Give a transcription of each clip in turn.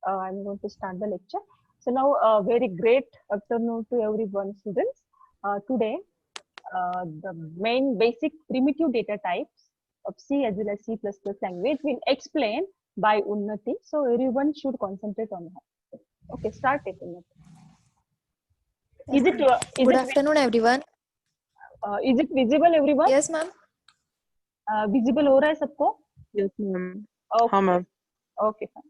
I'm going to start the lecture. So now, very great afternoon to everyone, students. Today, the main basic primitive data types of C as well as C++ language will explain by Unnati. So everyone should concentrate on that. Okay, start it, Unnati. Good afternoon, everyone. Is it visible, everyone? Yes, ma'am. Visible हो रहा है सबको? Yes, ma'am. Okay. हाँ, ma'am. Okay, fine.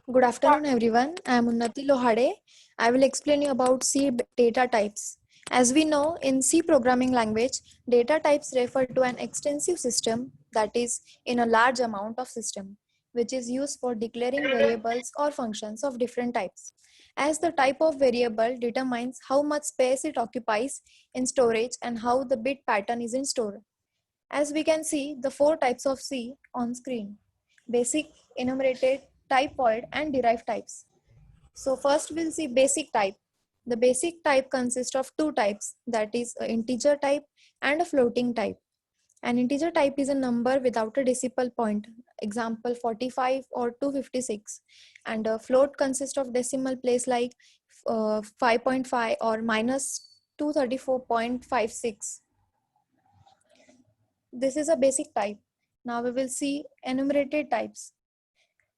Good afternoon, everyone. I am Unnati Lohade. I will explain you about C data types. As we know, in C programming language, data types refer to an extensive system, that is, in a large amount of system, which is used for declaring variables or functions of different types. As the type of variable determines how much space it occupies in storage and how the bit pattern is in store. As we can see, the four types of C on screen: basic, enumerated, typoid, and derived types. So first we'll see basic type. The basic type consists of two types, that is an integer type and a floating type. An integer type is a number without a decimal point, example 45 or 256, and a float consists of decimal place like 5.5 or minus 234.56. This is a basic type. Now we will see enumerated types.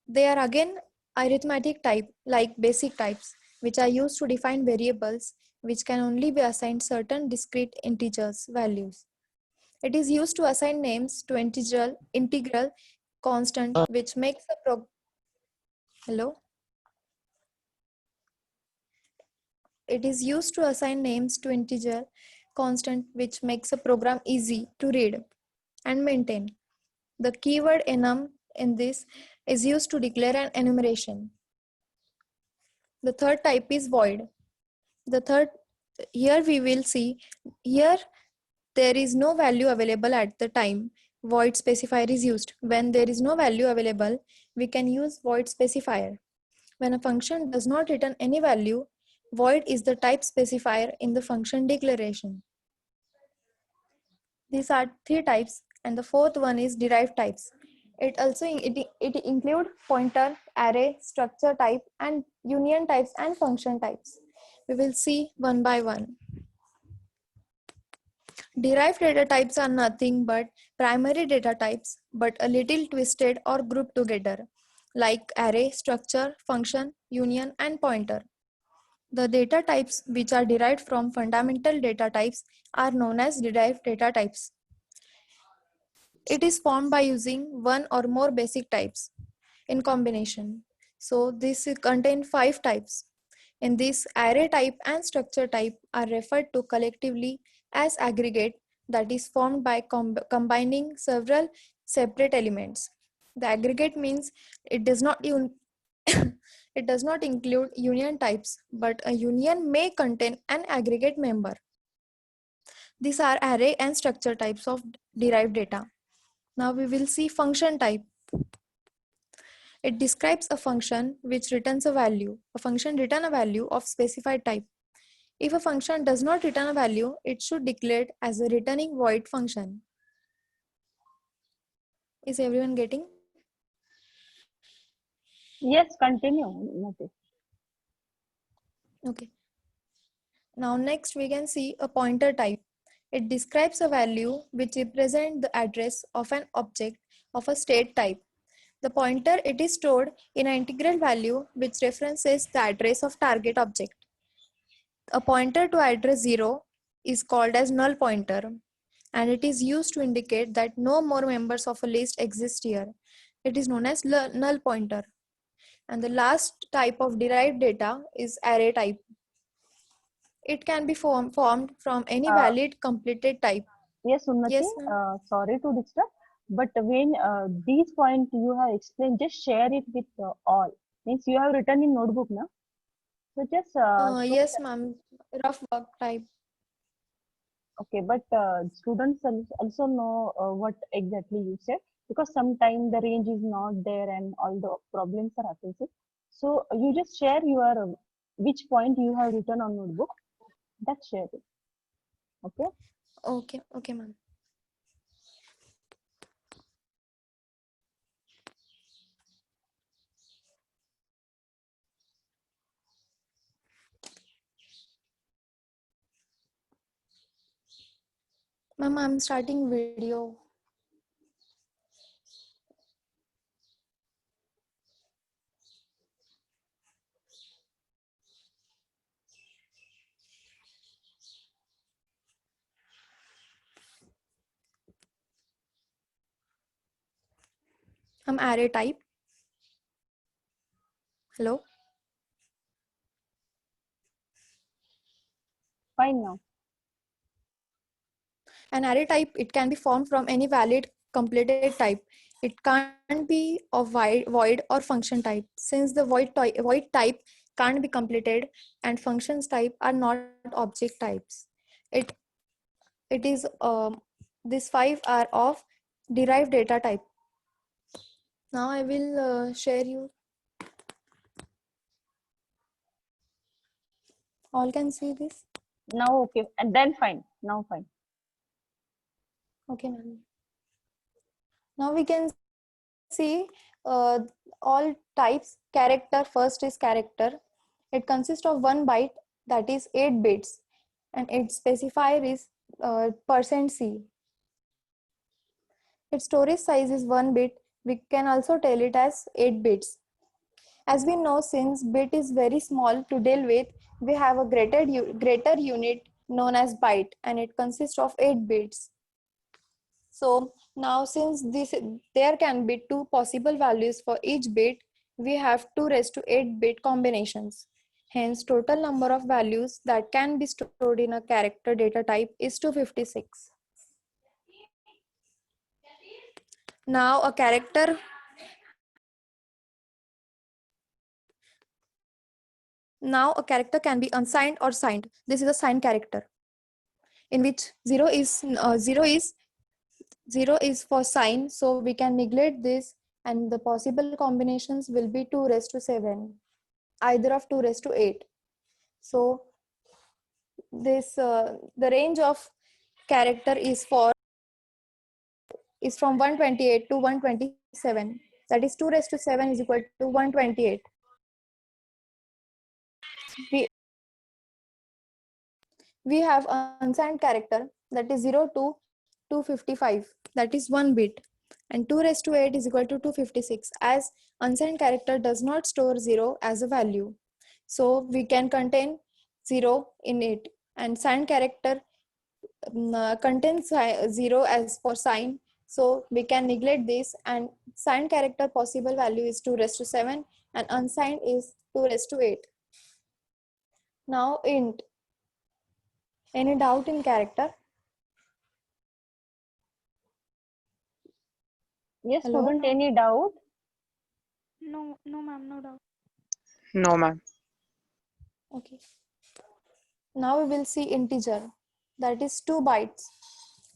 They are again arithmetic type like basic types, which are used to define variables which can only be assigned certain discrete integers values. It is used to assign names to integral constant which makes the It is used to assign names to integer constant which makes a program easy to read and maintain. The keyword enum in this is used to declare an enumeration. The third type is void. Here we will see, here there is no value available at the time void specifier is used. When there is no value available, we can use void specifier. When a function does not return any value, void is the type specifier in the function declaration. These are three types, and the fourth one is derived types. It includes pointer, array, structure type, and union types and function types. We will see one by one. Derived data types are nothing but primary data types, but a little twisted or grouped together, like array, structure, function, union, and pointer. The data types which are derived from fundamental data types are known as derived data types. It is formed by using one or more basic types in combination. So this contains 5 types. In this, array type and structure type are referred to collectively as aggregate, that is formed by combining several separate elements. The aggregate means it does not it does not include union types, but a union may contain an aggregate member. These are array and structure types of derived data. Now we will see function type. It describes a function which returns a value. A function returns a value of specified type. If a function does not return a value, it should declare it as a returning void function. Is everyone getting? Yes, continue, Unnati. Okay. Now next we can see a pointer type. It describes a value which represents the address of an object of a state type. The pointer, it is stored in an integral value which references the address of target object. A pointer to address 0 is called as null pointer, and it is used to indicate that no more members of a list exist here. It is known as null pointer. And the last type of derived data is array type. It can be formed from any valid completed type. Yes, Unnati, Yes, sorry to disturb, but when these points you have explained, just share it with all. Means you have written in notebook, na? So just yes, ma'am. Rough work type. okay, but students also know what exactly you said, because sometimes the range is not there and all the problems are happening. So you just share your which point you have written on notebook. That share it. Okay. Okay, ma'am. Ma'am, I'm starting video. Array type. Hello. Fine now. An array type, it can be formed from any valid completed type. It can't be of void or function type. Since the void type can't be completed and functions type are not object types. It it is these five are of derived data type. Now I will share you. All can see this. Now okay, and then fine. Now fine. Okay, ma'am. Now we can see all types. Character, first is character. It consists of one byte, that is 8 bits, and its specifier is %C. Its storage size is 1 bit. We can also tell it as 8 bits. As we know, since bit is very small to deal with, we have a greater unit known as byte, and it consists of 8 bits. So now since there can be two possible values for each bit, we have 2 raised to 8 bit combinations. Hence, total number of values that can be stored in a character data type is 256. Now a character can be unsigned or signed. This is a signed character in which 0 is for sign, so we can neglect this, and the possible combinations will be 2 raised to 7, either of 2 raised to 8. So this the range of character is from 128 to 127. That is 2 raised to 7 is equal to 128. We have unsigned character, that is 0 to 255, that is 1 bit, and 2 raised to 8 is equal to 256, as unsigned character does not store 0 as a value. So we can contain 0 in it, and signed character contains 0 as for sign, so we can neglect this, and signed character possible value is 2 raised to 7 and unsigned is 2 raised to 8. Now int. Any doubt in character? Yes, Hello? student, any doubt? No, ma'am, no doubt. No, ma'am. Okay. Now we will see integer, that is 2 bytes.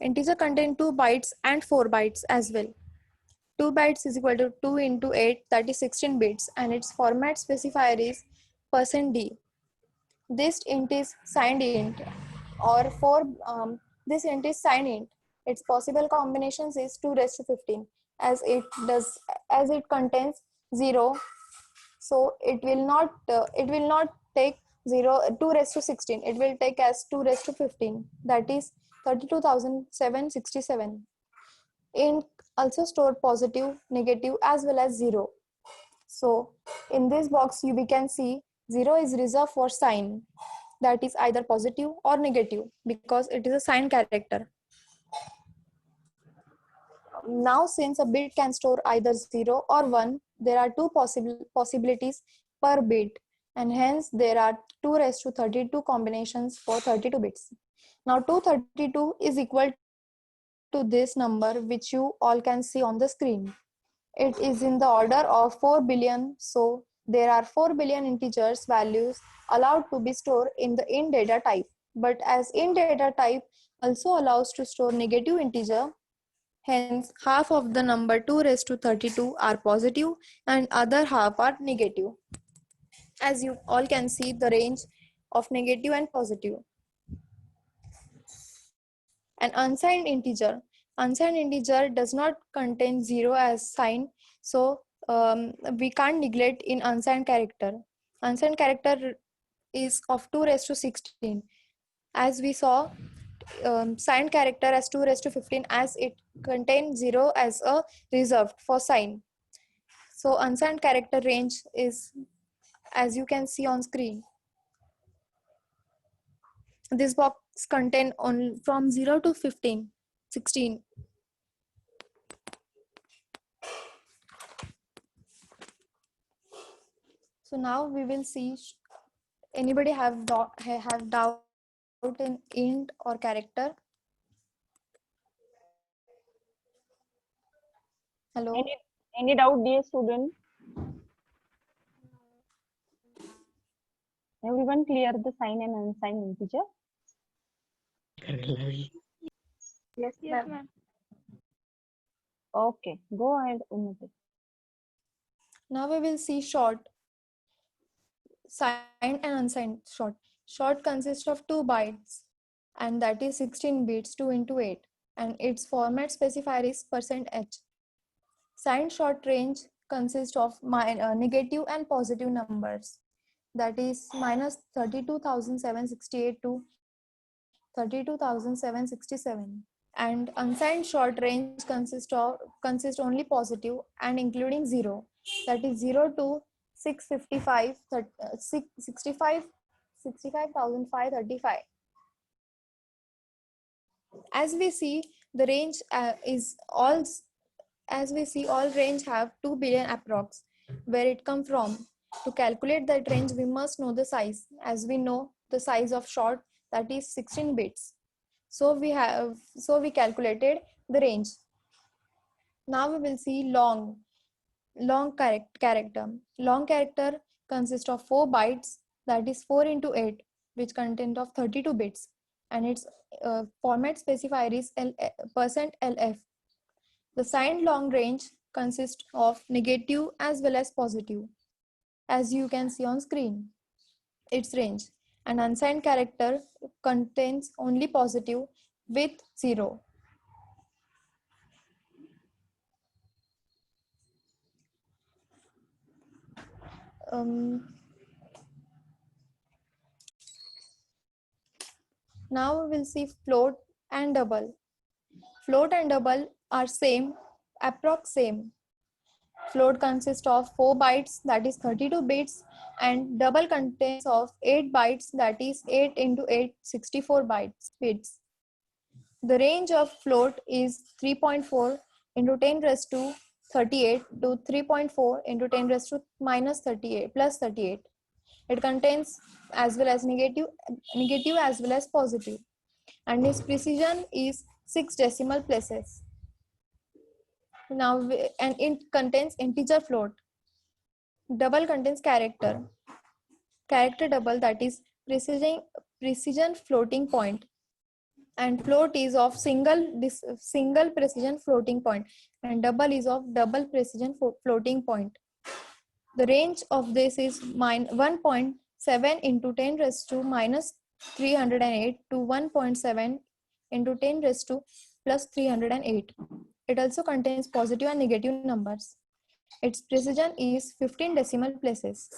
Integer contain 2 bytes and 4 bytes as well. 2 bytes is equal to 2 into 8, that is 16 bits, and its format specifier is %d. This int is signed int, or this int is signed int. Its possible combinations is 2 raised to 15, as it contains 0, so it will not take 2 raised to 16. It will take as 2 raised to 15, that is 32,767. Int also store positive, negative as well as 0. So in this box we can see 0 is reserved for sign, that is either positive or negative, because it is a sign character. Now since a bit can store either 0 or 1, there are two possibilities per bit, and hence there are 2 raised to 32 combinations for 32 bits. Now 232 is equal to this number which you all can see on the screen. It is in the order of 4 billion, so there are 4 billion integers values allowed to be stored in the int data type. But as int data type also allows to store negative integer, hence half of the number 2 raised to 32 are positive and other half are negative. As you all can see the range of negative and positive. An unsigned integer does not contain 0 as sign, so we can't neglect in unsigned character. Unsigned character is of 2 raised to 16. As we saw, signed character as 2 raised to 15 as it contains 0 as a reserved for sign. So unsigned character range is as you can see on screen. This box contain on from 0 to 15, 16. So now we will see anybody have doubt in int or character. Hello. Any doubt, dear student? Everyone clear the sign and unsigned integer? Yes, ma'am. Okay, go ahead, Unnati. Now we will see short, signed and unsigned short. Short consists of 2 bytes and that is 16 bits 2 into 8 and its format specifier is %h. Signed short range consists of negative and positive numbers that is minus 32,768 to 32,767 and unsigned short range consists only positive and including 0 that is 0 to 655 65,535. As we see the range is all as we see all range have 2 billion approx. Where it come from? To calculate that range we must know the size. As we know the size of short that is 16 bits. So we calculated the range. Now we will see long character. Long character consists of 4 bytes that is 4 into 8 which content of 32 bits and its format specifier is %lf. The signed long range consists of negative as well as positive, as you can see on screen, its range. An unsigned character contains only positive with 0. Now we will see float and double. Float and double are same, approx same. Float consists of 4 bytes that is 32 bits and double contains of 8 bytes that is 8 into 8 64 bits. The range of float is 3.4 into 10 raised to 38 to 3.4 into 10 raised to minus 38 plus 38. It contains as well as negative as well as positive and its precision is 6 decimal places. Now and it contains integer float. Double contains character double that is precision floating point and float is of single precision floating point and double is of double precision floating point. The range of this is 1.7 into 10 raised to minus 308 to 1.7 into 10 raised to plus 308. It also contains positive and negative numbers. Its precision is 15 decimal places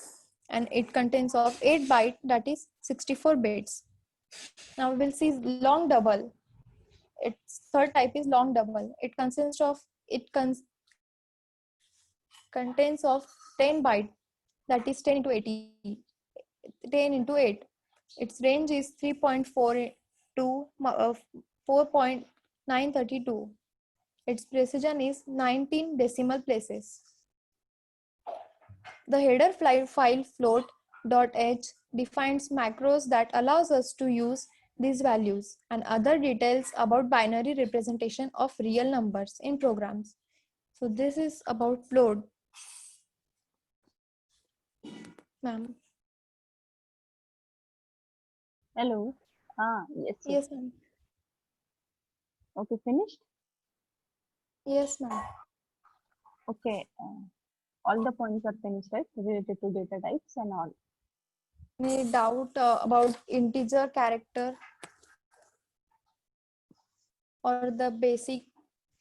and it contains of 8 byte that is 64 bits. Now we will see long double. Its third type is long double. It contains of 10 byte that is 10 into 80, 10 into 8. Its range is 3.4 to 4.932. Its precision is 19 decimal places. The header file float.h defines macros that allows us to use these values and other details about binary representation of real numbers in programs. So this is about float. Ma'am. Hello. Yes. Yes, ma'am. Okay, finished? Yes, ma'am. Okay. All the points are finished, right? Related to data types and all. Any doubt about integer character or the basic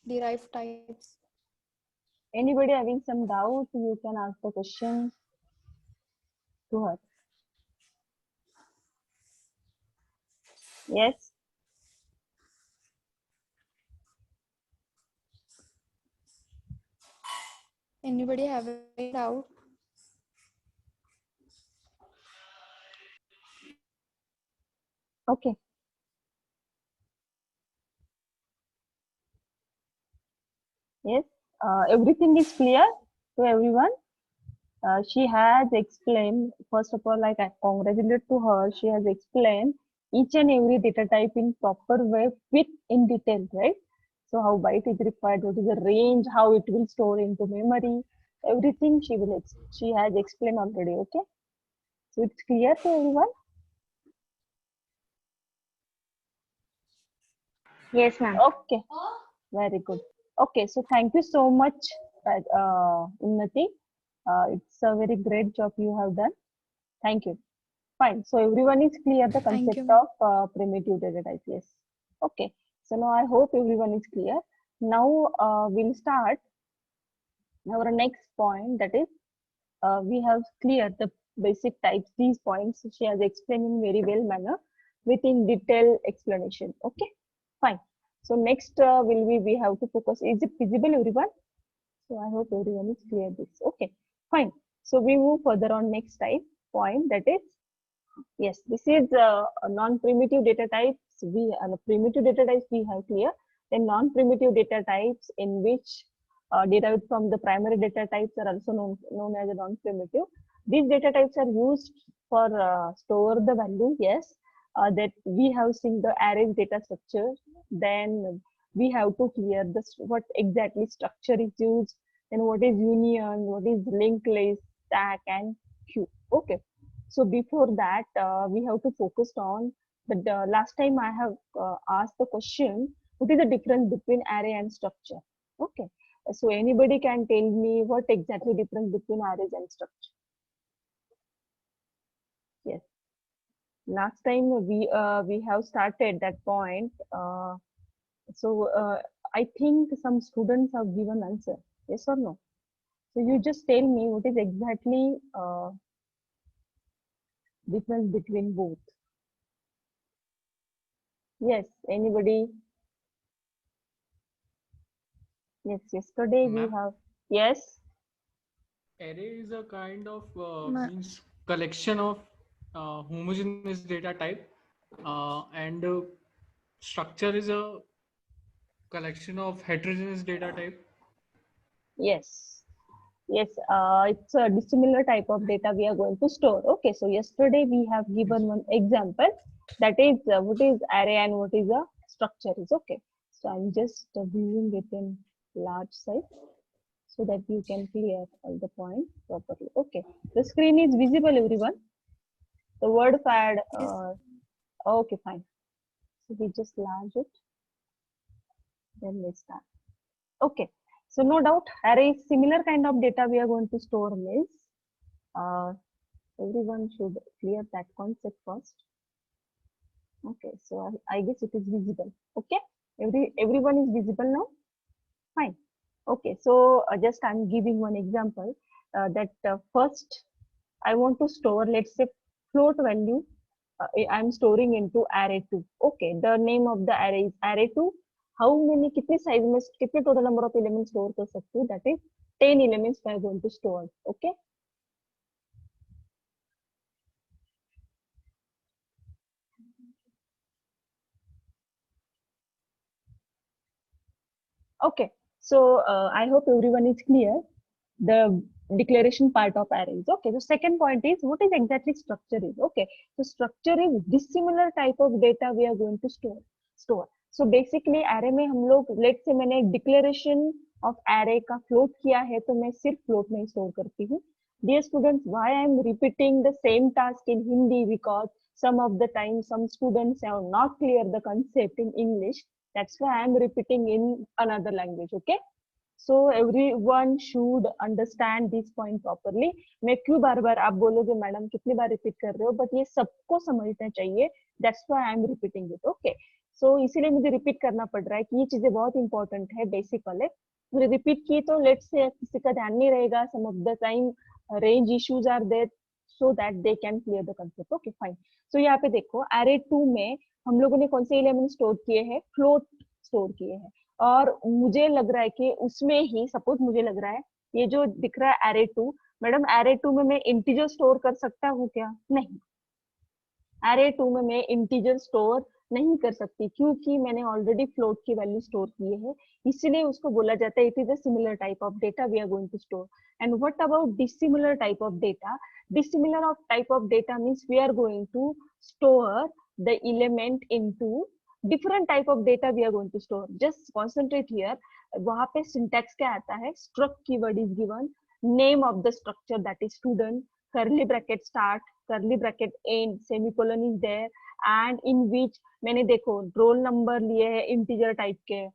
derived types? Anybody having some doubt, you can ask the question to her. Yes. Anybody have any doubt? Okay. Yes. Everything is clear to everyone. She has explained, first of all, like I congratulate to her, she has explained each and every data type in proper way with in detail, right? So how byte is required, what is the range, how it will store into memory, everything she has explained already, okay? So it's clear to everyone? Yes, ma'am. Okay, very good. Okay, so thank you so much, Unnati. It's a very great job you have done. Thank you. Fine. So everyone is clear the Thank you, concept ma'am. of primitive data type. Yes. Okay. So now I hope everyone is clear. Now we'll start our next point. That is, we have cleared the basic types. These points she has explained in very well manner within detailed explanation. Okay. Fine. So next will we have to focus. Is it visible, everyone? So I hope everyone is clear this. Okay. Fine. So we move further on next type point. That is, yes, this is a non-primitive data types. Primitive data types we have clear. Then non-primitive data types in which derived from the primary data types are also known as a non-primitive. These data types are used for store the value. Yes, that we have seen the arrays data structure. Then we have to clear this what exactly structure is used. Then what is union, what is linked list, stack, and queue. Okay. So before that, we have to focus on the last time I have asked the question, what is the difference between array and structure? Okay. So anybody can tell me what exactly difference between arrays and structure? Yes. Last time we have started that point. So I think some students have given answer. Yes or no? So you just tell me what is exactly difference between both. Yes. Anybody? Yes, yesterday we Ma'am, have. Yes, array is a kind of Ma- means collection of homogeneous data type, and structure is a collection of heterogeneous data type. yes, yes. It's a dissimilar type of data we are going to store. Okay, so yesterday we have Yes. given one example that is what is array and what is a structure is. Okay, so I'm just viewing it in large size so that you can clear all the points properly. Okay, the screen is visible, everyone. The word pad. yes. Okay, fine. So we just large it, then we start. Okay, so no doubt array is similar kind of data we are going to store means uh, everyone should clear that concept first. Okay, so I guess it is visible. Okay, everyone is visible now. Fine. Okay, so just I'm giving one example that first I want to store, let's say, float value. I'm storing into array 2. Okay, the name of the array is array 2. How many, कितने size में, कितने total number of elements store कर सकते हो? That is 10 elements we are going to store. Okay. Okay. So I hope everyone is clear. The declaration part of arrays. Okay. The second point is what is exactly structure is. Okay. So structure is dissimilar type of data we are going to store. So basically array में हम लोग let's say मैंने declaration of array का float किया है तो मैं सिर्फ float में store करती हूँ. Dear students, why I am repeating the same task in Hindi because some of the time some students have not clear the concept in English. That's why I am repeating in another language. Okay. So everyone should understand this point properly. मैं क्यों बार बार आप बोलोगे madam कितनी बार repeat कर रहे हो but ये सबको समझना चाहिए. That's why I am repeating it. Okay. So इसीलिए मुझे रिपीट करना पड़ रहा है कि ये चीजें बहुत इंपॉर्टेंट है बेसिक वाले. मुझे रिपीट की तो लेट्स से किसी का ध्यान नहीं रहेगा. Some of the time range issues are there so that they can clear the concept. Okay, fine. So यहाँ पे देखो array 2 में हम लोगों ने कौन से एलिमेंट स्टोर किए हैं? फ्लोट स्टोर किए हैं. और मुझे लग रहा है कि उसमें ही सपोज मुझे लग रहा है ये जो दिख रहा है एरे 2, मैडम एरे 2 में मैं इंटीजर स्टोर कर सकता हूँ क्या? नहीं, एरे 2 में मैं इंटीजर स्टोर नहीं कर सकती क्योंकि मैंने ऑलरेडी फ्लोट की वैल्यू स्टोर की है, इसलिए उसको बोला जाता है it is a similar type of data we are going to store. And what about dissimilar type of data? Dissimilar of type of data means we are going to store the element into different type of data we are going to store. Just concentrate here. वहां पे syntax क्या आता है? Struct keyword is given, name of the structure that is student, curly bracket start, curly bracket end, semicolon is there, and in which मैंने देखो roll number लिए है integer type के.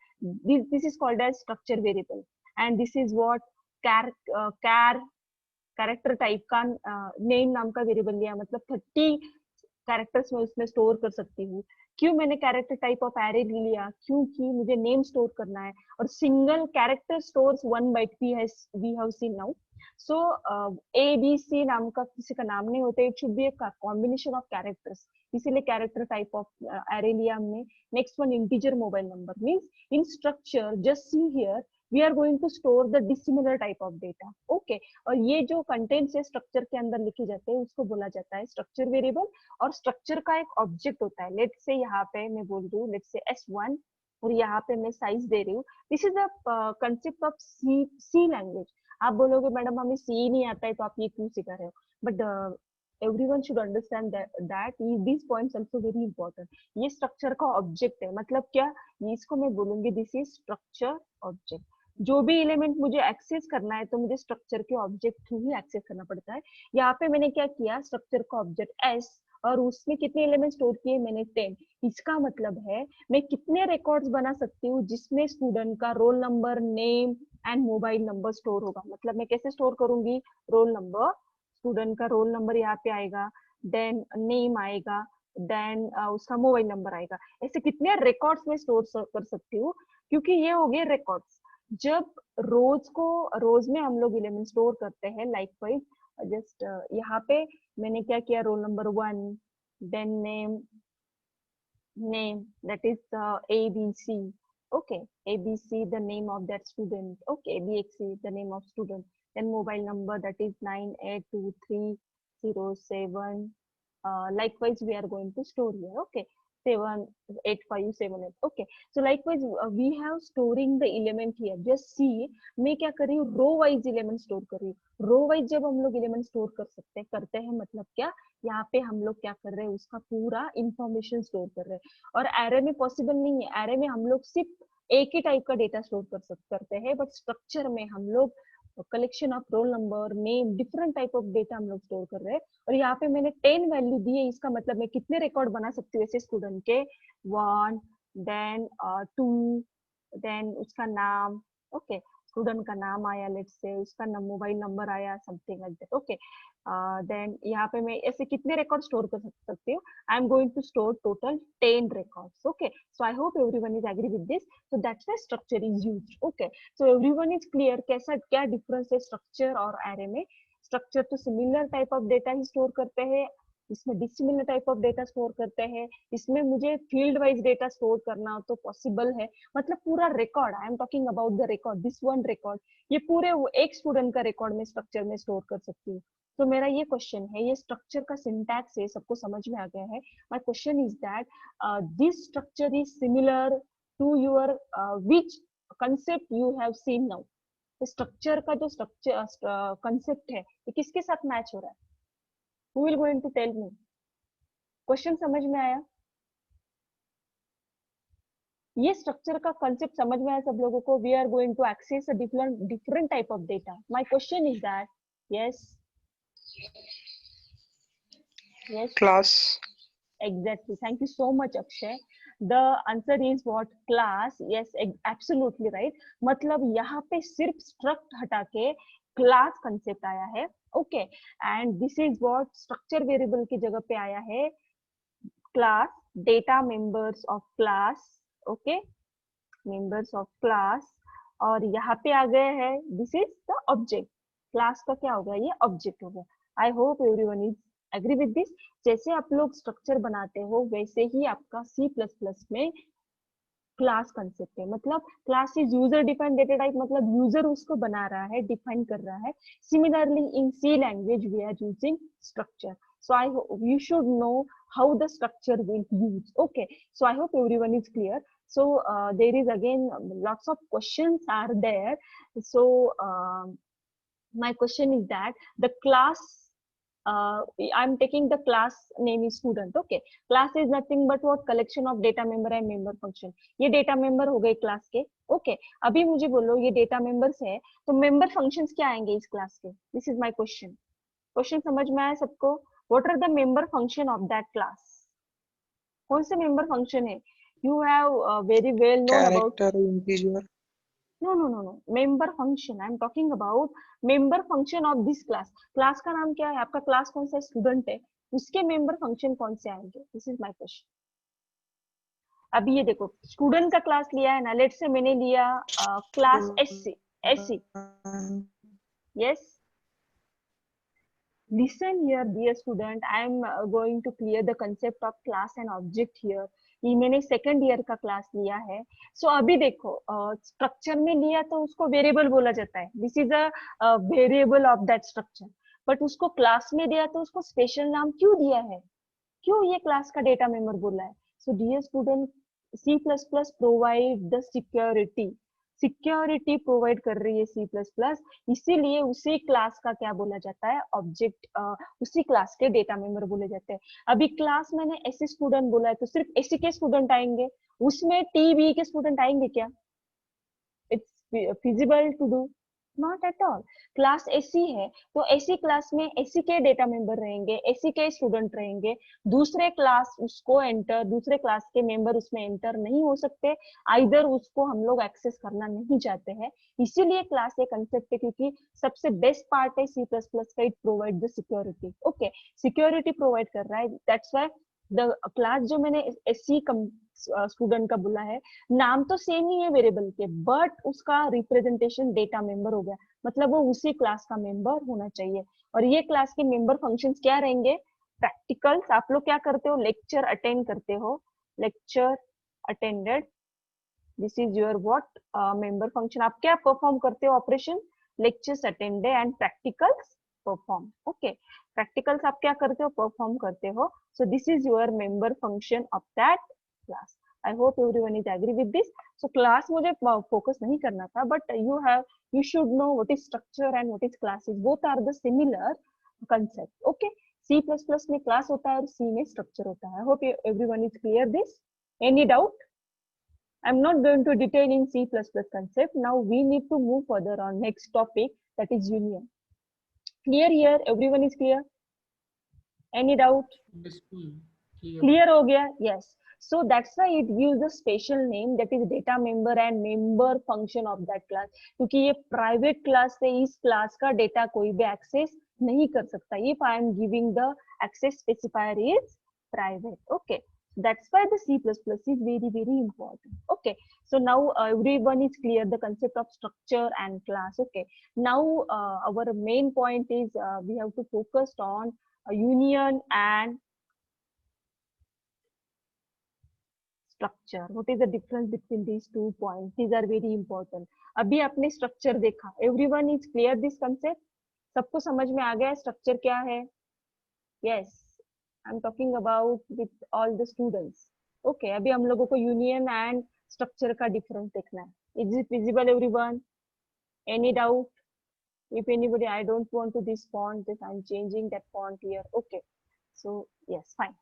This is called as structure variable, and this is what char character type का name नाम का variable लिया, मतलब 30 कैरेक्टर्स में उसमें स्टोर कर सकती हूँ. क्यों मैंने कैरेक्टर टाइप ऑफ एरे लिया? क्योंकि मुझे नेम स्टोर करना है और single character stores 1 byte we have seen now. So A B C नाम का किसी का नाम नहीं होता, it should be a combination of characters, इसीलिए कैरेक्टर टाइप ऑफ एरे लिया हमने. Next one integer mobile number means in structure just see here we are going to store the dissimilar type of data. Okay, और ये जो contents है structure के अंदर लिखे जाते हैं उसको बोला जाता है स्ट्रक्चर वेरिएबल. और स्ट्रक्चर का एक ऑब्जेक्ट होता है, लेट्स से यहाँ पे मैं बोल रही हूँ लेट्स से S1 और यहाँ पे मैं साइज दे रही हूँ. This is the concept of C language. आप बोलोगे मैडम हमें सी नहीं आता है तो आप ये क्यों सिखा रहे हो? But everyone should understand that these points also very important. ये स्ट्रक्चर का ऑब्जेक्ट है, मतलब क्या? ये इसको मैं बोलूंगी दिस इज स्ट्रक्चर ऑब्जेक्ट. जो भी एलिमेंट मुझे एक्सेस करना है तो मुझे स्ट्रक्चर के ऑब्जेक्ट थ्रू ही एक्सेस करना पड़ता है. यहाँ पे मैंने क्या किया, स्ट्रक्चर का ऑब्जेक्ट एस और उसमें कितने एलिमेंट स्टोर किए मैंने 10. इसका मतलब है मैं कितने रिकॉर्ड्स बना सकती हूँ जिसमें स्टूडेंट का roll number, name and mobile number store होगा. मतलब मैं कैसे स्टोर करूंगी? रोल नंबर, स्टूडेंट का रोल नंबर यहाँ पे आएगा, देन नेम आएगा, देन उसका मोबाइल नंबर आएगा. ऐसे कितने रिकॉर्ड्स में स्टोर कर सकती हूँ, क्योंकि ये हो गए रिकॉर्ड्स. जब रोज में हम लोग एलिमेंट स्टोर करते हैं लाइकवाइज, जस्ट यहाँ पे मैंने क्या किया, roll number 1, then name that is ABC. Okay, ABC the name of that student. Okay, BXC the name of student. Then mobile number that is 982307. Likewise we are going to store here. Okay, 78578. Okay, so likewise we have storing the element here. Just see मैं क्या कर रही हूँ, row wise element store कर रही हूँ. Row wise जब हम लोग एलिमेंट स्टोर करते हैं मतलब क्या, यहाँ पे हम लोग क्या कर रहे हैं, उसका पूरा इंफॉर्मेशन स्टोर कर रहे हैं. और एरे में पॉसिबल नहीं है, एरे में हम लोग सिर्फ एक ही टाइप का डेटा स्टोर करते हैं, बट स्ट्रक्चर में हम लोग collection of roll number, name, different type of data हम लोग स्टोर कर रहे हैं. और यहाँ पे मैंने 10 वैल्यू दी है, इसका मतलब मैं कितने रिकॉर्ड बना सकती हूँ ऐसे स्टूडेंट के, 1, देन 2, देन उसका नाम. ओके, स्टूडेंट का नाम आया, लेट्स से उसका मोबाइल नंबर आया, something like that. Okay, then यहाँ पे मैं ऐसे कितने रिकॉर्ड स्टोर कर सकती हूँ? I am going to store total 10 records. Okay, so I hope everyone is agree with this. So that's why structure is used. Okay, so everyone is clear कैसा क्या डिफरेंस है स्ट्रक्चर और array में. Structure तो similar type of data he store करते हैं, इसमें dissimilar type of data store करते हैं. इसमें मुझे फील्ड वाइज डेटा स्टोर करना हो तो पॉसिबल है, मतलब पूरा record, I am talking about the record, this one record, ये पूरे एक स्टूडेंट का रिकॉर्ड में स्ट्रक्चर में स्टोर कर सकती हूँ. तो मेरा ये क्वेश्चन है, ये स्ट्रक्चर का सिंटैक्स है, सबको समझ में आ गया है. My question is that this structure is similar to your which concept you have seen now. Structure का जो स्ट्रक्चर कंसेप्ट है ये किसके साथ मैच हो रहा है? Who will going to tell me? Question समझ में आया? ये स्ट्रक्चर का कंसेप्ट समझ में आया सब लोगों को? We are going to access a different type of data. My question is that yes class. Exactly. Thank you so much, Akshay. The answer is what? Class. Yes, absolutely right. मतलब यहाँ पे सिर्फ स्ट्रक्ट हटा के class concept आया है. Okay, and this is what structure variable की जगह पे आया है class, data members of class. Okay, members of class, और यहाँ पे आ गए हैं this is the object. Class का क्या हो गया, ये ऑब्जेक्ट हो गया. I hope everyone is agree with this. जैसे आप लोग स्ट्रक्चर बनाते हो वैसे ही आपका C++ में क्लास कंसेप्ट है, मतलब class is user defined data type, मतलब यूजर उसको बना रहा है, डिफाइन कर रहा है. Similarly in C language we are using structure. So I hope you should know how the structure will use. Okay, so I hope everyone is clear. So there is again lots of questions are there. So my question is that the class, I'm taking the class name is student. Okay, class is nothing but what, collection of data member and member function. ये data member हो गए class के. Okay, अभी मुझे बोलो ये data members है, तो member functions क्या आएंगे इस class के? This is my question. Question समझ में आया सबको? What are the member function of that class? कौन से member function है? You have very well known about. Character, integer. No. Member function. I am talking about member function of this class. Class का नाम क्या है? आपका class कौन सा student है? उसके member function कौन से आएंगे? This is my question. अभी ये देखो, student का class लिया है ना. Let's say मैंने लिया class SC. Yes. Listen here, dear student. I am going to clear the concept of class and object here. ये मैंने सेकंड ईयर का क्लास लिया है. सो अभी देखो, स्ट्रक्चर में लिया तो उसको वेरिएबल बोला जाता है. This is a variable of that structure. But उसको क्लास में दिया तो उसको स्पेशल नाम क्यों दिया है? क्यों ये क्लास का डेटा मेंबर बोला है? So dear student, C++ provide the security provide कर रही है C++, इसीलिए उसी क्लास का क्या बोला जाता है? ऑब्जेक्ट. उसी क्लास के डेटा मेंबर बोले जाते हैं. अभी क्लास मैंने ऐसे स्टूडेंट बोला है तो सिर्फ ऐसी के स्टूडेंट आएंगे, उसमें TB के स्टूडेंट आएंगे क्या? It's feasible to do? Not at all. Class ऐसी है तो ऐसी क्लास में ऐसी के डेटा मेंबर रहेंगे, ऐसी के स्टूडेंट रहेंगे. दूसरे क्लास उसको एंटर, दूसरे क्लास के मेंबर उसमें एंटर नहीं हो सकते, आइदर उसको हम लोग एक्सेस करना नहीं चाहते हैं. इसीलिए क्लास एक कंसेप्ट है, क्योंकि सबसे बेस्ट पार्ट है C++ का, it provide the security. Okay, security provide कर रहा है. दैट्स व्हाई द क्लास जो मैंने SC स्टूडेंट का बोला है, नाम तो सेम ही है वेरिएबल के, बट उसका रिप्रेजेंटेशन डेटा मेंबर हो गया, मतलब वो उसी क्लास का मेंबर होना चाहिए. और ये क्लास के मेंबर फंक्शंस क्या रहेंगे? प्रैक्टिकल्स. आप लोग क्या करते हो? लेक्चर अटेंड करते हो, lecture attended. This is your what member function. आप क्या परफॉर्म करते हो? Operation. Lectures attended and practicals perform. Okay, practicals आप क्या करते हो? परफॉर्म करते हो. So this is your member function of that class. I hope everyone is agree with this. So class मुझे focus नहीं करना था, but you should know what is structure and what is classes. Both are the similar concept. Okay. C++ में class होता है और C में structure होता है. I hope everyone is clear this. Any doubt? I'm not going to detail in C++ concept. Now we need to move further on next topic, that is union. Clear here? Everyone is clear? Any doubt? Clear हो गया? Yes. So that's why it gives a special name, that is data member and member function of that class. क्योंकि ये private class से इस class का data कोई भी access नहीं कर सकता. If I am giving the access specifier is private. Okay. That's why the C++ is very, very important. Okay. So now everyone is clear the concept of structure and class. Okay. Now our main point is we have to focus on union and structure. What is the difference between these 2 points? These are very important. अभी आपने structure देखा. Everyone is clear this concept? सबको समझ में आ गया structure क्या है? Yes, I'm talking about with all the students. Okay, अभी हम लोगों को union and structure का difference देखना है. Is it visible everyone? Any doubt? If anybody, I don't want to this font, this I'm changing that font here. Okay, so yes, fine.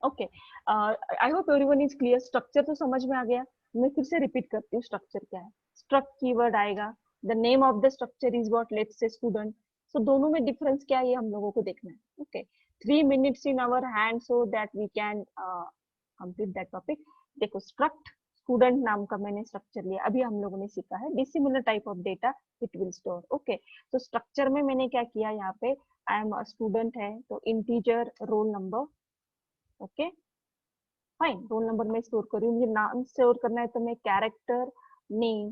Okay, I hope everyone is clear. Structure तो समझ में आ गया. मैं फिर से repeat करती हूँ स्ट्रक्चर क्या है. स्ट्रक्ट कीवर्ड आएगा, the name of the structure is what, let's say student. So दोनों में डिफरेंस क्या है ये हम लोगों को देखना है. Okay, 3 minutes in our hand so that we can complete that topic. देखो, स्ट्रक्ट स्टूडेंट नाम का मैंने स्ट्रक्चर लिया. अभी हम लोगों ने सीखा है dissimilar type of data it will store. Okay, तो स्ट्रक्चर में मैंने क्या किया, यहाँ पे आई एम स्टूडेंट है तो integer roll number. Okay, fine. Roll number में स्टोर करूँ, मुझे नाम स्टोर करना है तो मैं कैरेक्टर नेम.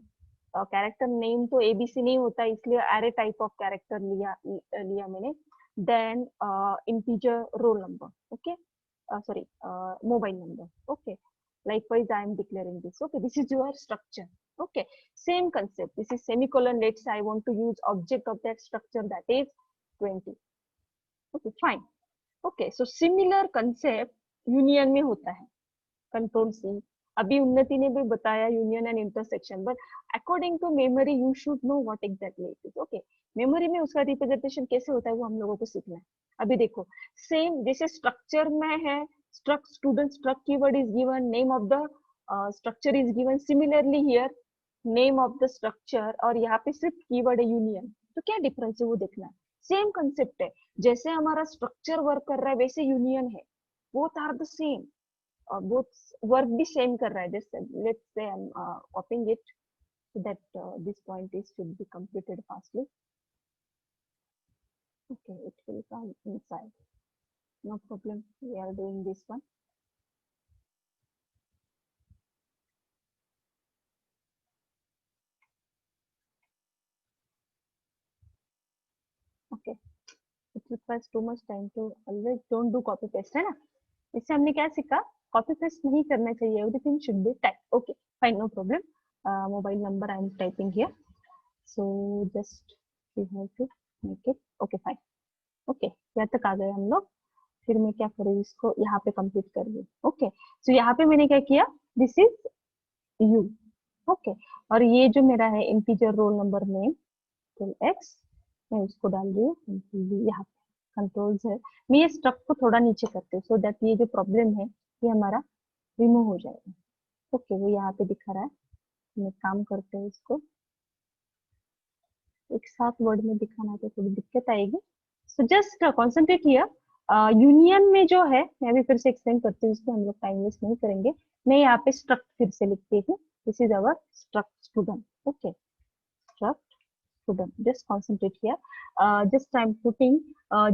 कैरेक्टर नेम तो ABC नहीं होता, इसलिए एरे टाइप ऑफ कैरेक्टर लिया मैंने. Then integer roll number. Okay, sorry, mobile number. Okay, Likewise, I am declaring this. Okay, this is your structure. Okay, same concept. This is semicolon. Let's say I want to use object of that structure, that is 20. Okay, fine. Okay, so similar concept union में होता है. Control C. अभी उन्नति ने भी बताया union and intersection, but according to memory you should know what exactly it is. Okay, memory में उसका representation कैसे होता है वो हम लोगों को सीखना है. अभी देखो, same जैसे structure में है, struct student struct keyword is given, name of the structure is given. Similarly here name of the structure और यहाँ पे सिर्फ keyword है union. तो क्या difference है वो देखना है. सेम कंसेप्ट है. जैसे हमारा स्ट्रक्चर वर्क कर रहा है वैसे यूनियन है. Both are the same. both work भी same कर रहा है. Just let's say I'm copying it so that this point is should be completed fastly. Okay, it will come inside. No problem. We are doing this one. Okay, it requires too much time to always don't do copy paste है ना. इससे हमने क्या सीखा? Copy paste नहीं करना चाहिए. Everything should be type. Okay fine, no problem. Mobile number I am typing here, so just we have to make it. Okay fine. Okay, यहाँ तक आ गए हम लोग. फिर मैं क्या करूँ, इसको यहाँ पे कंप्लीट कर लूँ. ओके, सो यहाँ पे मैंने क्या किया, दिस इज यू. ओके, और ये जो मेरा है integer roll number name x, मैं उसको डाल रही हूँ यहाँ पे. कंट्रोल्स है. मैं ये स्ट्रक्ट को थोड़ा नीचे करती हूँ सो दैट ये जो प्रॉब्लम है ये हमारा रिमूव हो जाएगा. ओके, वो यहाँ पे दिखा रहा है. मैं काम करते हैं इसको एक साथ वर्ड में दिखाना तो थोड़ी दिक्कत आएगी. So just concentrate here. Union में जो है, मैं भी फिर से एक्सप्लेन करती हूँ इसको, हम लोग टाइम वेस्ट नहीं करेंगे. मैं यहाँ पे स्ट्रक्ट फिर से लिखती हूँ. This is our struct student. Okay, struct student. Just concentrate here. Just I'm putting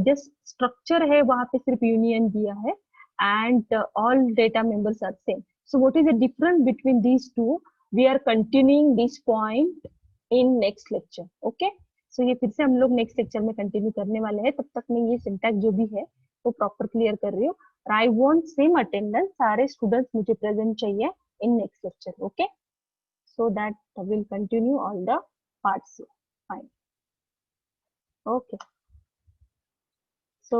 just structure है, वहाँ पे सिर्फ union दिया है and all data members are same. So what is the difference between these two? We are continuing this point in next lecture. Okay? So ये फिर से हम लोग next lecture में continue करने वाले हैं. तब तक मैं ये syntax जो भी है वो proper clear कर रही हूँ. I want same attendance. सारे students मुझे present चाहिए in next lecture. Okay? So that will continue all the parts. Fine. Okay. So